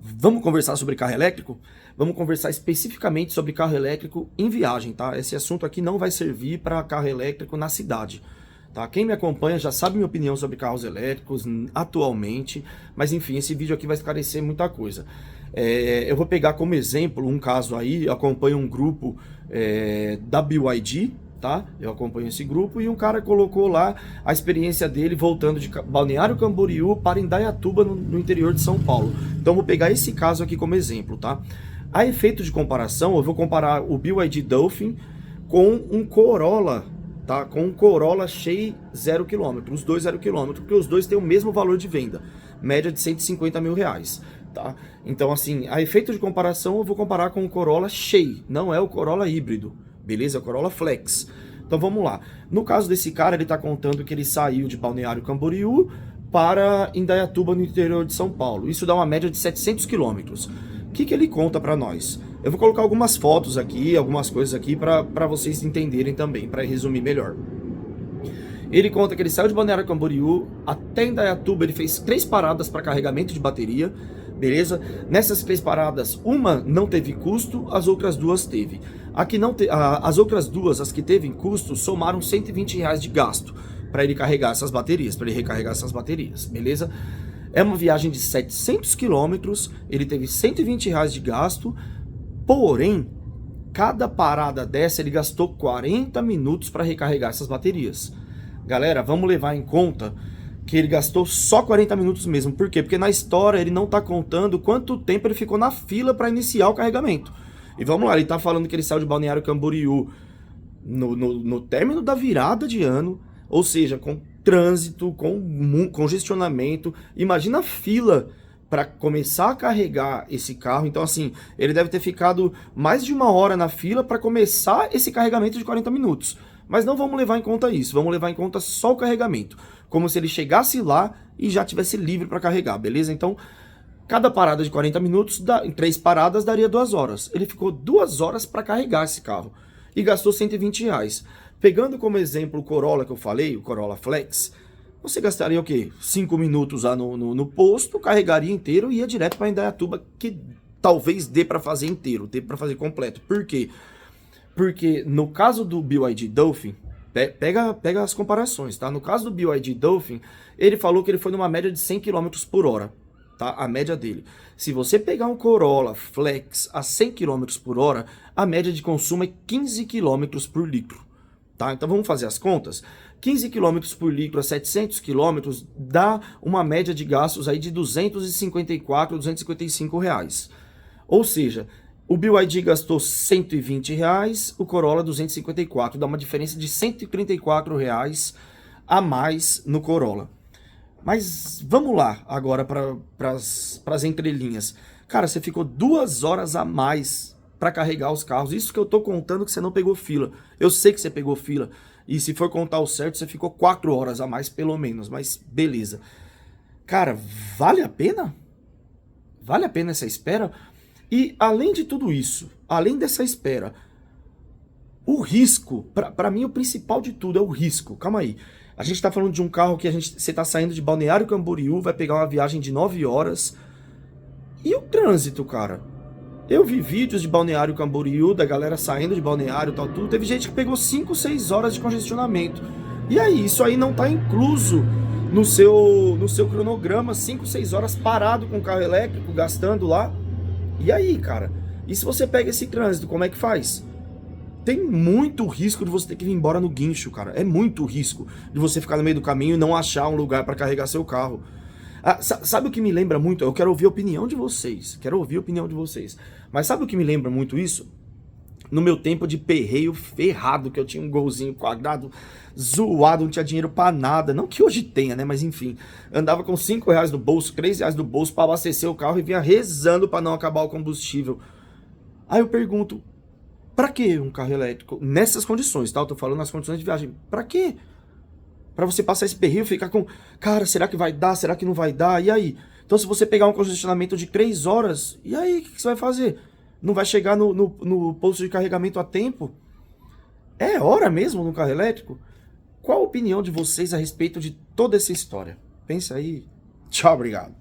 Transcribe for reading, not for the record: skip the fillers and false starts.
Vamos conversar sobre carro elétrico? Vamos conversar especificamente sobre carro elétrico em viagem, tá? Esse assunto aqui não vai servir para carro elétrico na cidade, tá? Quem me acompanha já sabe minha opinião sobre carros elétricos atualmente, mas enfim, esse vídeo aqui vai esclarecer muita coisa. Eu vou pegar como exemplo um caso aí, eu acompanho um grupo da BYD, tá? Eu acompanho esse grupo e um cara colocou lá a experiência dele voltando de Balneário Camboriú para Indaiatuba, no interior de São Paulo. Então vou pegar esse caso aqui como exemplo, tá? A efeito de comparação, eu vou comparar o BYD Dolphin com um Corolla, tá? Com um Corolla Shay 0 km, os dois 0 km, porque os dois têm o mesmo valor de venda, média de 150 mil reais. Tá? Então assim, a efeito de comparação eu vou comparar com o Corolla Shay, não é o Corolla híbrido, beleza? É o Corolla Flex. Então vamos lá. No caso desse cara, ele está contando que ele saiu de Balneário Camboriú para Indaiatuba, no interior de São Paulo. Isso dá uma média de 700 quilômetros. O que ele conta para nós? Eu vou colocar algumas fotos aqui, algumas coisas aqui para vocês entenderem também, para resumir melhor. Ele conta que ele saiu de Balneário Camboriú até Indaiatuba, ele fez 3 paradas para carregamento de bateria, beleza? Nessas 3 paradas, uma não teve custo, as outras 2 teve. Aqui não as outras 2, as que teve custo, somaram 120 reais de gasto para ele carregar essas baterias, para ele recarregar essas baterias, beleza? É uma viagem de 700 quilômetros, ele teve 120 reais de gasto, porém, cada parada dessa ele gastou 40 minutos para recarregar essas baterias. Galera, vamos levar em conta que ele gastou só 40 minutos mesmo. Por quê? Porque na história ele não tá contando quanto tempo ele ficou na fila para iniciar o carregamento. E vamos lá, ele tá falando que ele saiu de Balneário Camboriú no término da virada de ano, ou seja, com trânsito, com congestionamento. Imagina a fila para começar a carregar esse carro. Então assim, ele deve ter ficado mais de 1 hora na fila para começar esse carregamento de 40 minutos. Mas não vamos levar em conta isso, vamos levar em conta só o carregamento, como se ele chegasse lá e já tivesse livre para carregar, beleza? Então, cada parada de 40 minutos, em 3 paradas, daria 2 horas. Ele ficou 2 horas para carregar esse carro e gastou 120 reais. Pegando como exemplo o Corolla que eu falei, o Corolla Flex, você gastaria o quê? 5 minutos lá no posto, carregaria inteiro e ia direto para Indaiatuba, que talvez dê para fazer inteiro, dê para fazer completo. Por quê? Porque no caso do BYD Dolphin, pega as comparações, tá? No caso do BYD Dolphin, ele falou que ele foi numa média de 100 km por hora, tá? A média dele. Se você pegar um Corolla Flex a 100 km por hora, a média de consumo é 15 km por litro, tá? Então vamos fazer as contas. 15 km por litro a 700 km dá uma média de gastos aí de 254, 255 reais. Ou seja, o BYD gastou 120 reais, o Corolla 254, dá uma diferença de 134 reais a mais no Corolla. Mas vamos lá agora para as entrelinhas. Cara, você ficou 2 horas a mais para carregar os carros. Isso que eu tô contando que você não pegou fila. Eu sei que você pegou fila. E se for contar o certo, você ficou 4 horas a mais pelo menos. Mas beleza. Cara, vale a pena? Vale a pena essa espera? E além de tudo isso, além dessa espera, o risco, para mim o principal de tudo é o risco. Calma aí, a gente tá falando de um carro que você tá saindo de Balneário Camboriú, vai pegar uma viagem de 9 horas. E o trânsito, cara? Eu vi vídeos de Balneário Camboriú, da galera saindo de Balneário e tal, tudo. Teve gente que pegou 5, 6 horas de congestionamento. E aí, isso aí não tá incluso no seu cronograma, 5, 6 horas parado com o carro elétrico, gastando lá. E aí, cara? E se você pega esse trânsito, como é que faz? Tem muito risco de você ter que vir embora no guincho, cara. É muito risco de você ficar no meio do caminho e não achar um lugar para carregar seu carro. Ah, sabe o que me lembra muito? Eu quero ouvir a opinião de vocês. Quero ouvir a opinião de vocês. Mas sabe o que me lembra muito isso? No meu tempo de perreio ferrado, que eu tinha um golzinho quadrado, zoado, não tinha dinheiro pra nada. Não que hoje tenha, né? Mas enfim, andava com 5 reais no bolso, 3 reais no bolso pra abastecer o carro e vinha rezando pra não acabar o combustível. Aí eu pergunto, pra que um carro elétrico? Nessas condições, tá? Eu tô falando nas condições de viagem. Pra quê? Pra você passar esse perreio e ficar com... Cara, será que vai dar? Será que não vai dar? E aí? Então se você pegar um congestionamento de 3 horas, e aí? O que você vai fazer? Não vai chegar no posto de carregamento a tempo? É hora mesmo no carro elétrico? Qual a opinião de vocês a respeito de toda essa história? Pensa aí. Tchau, obrigado.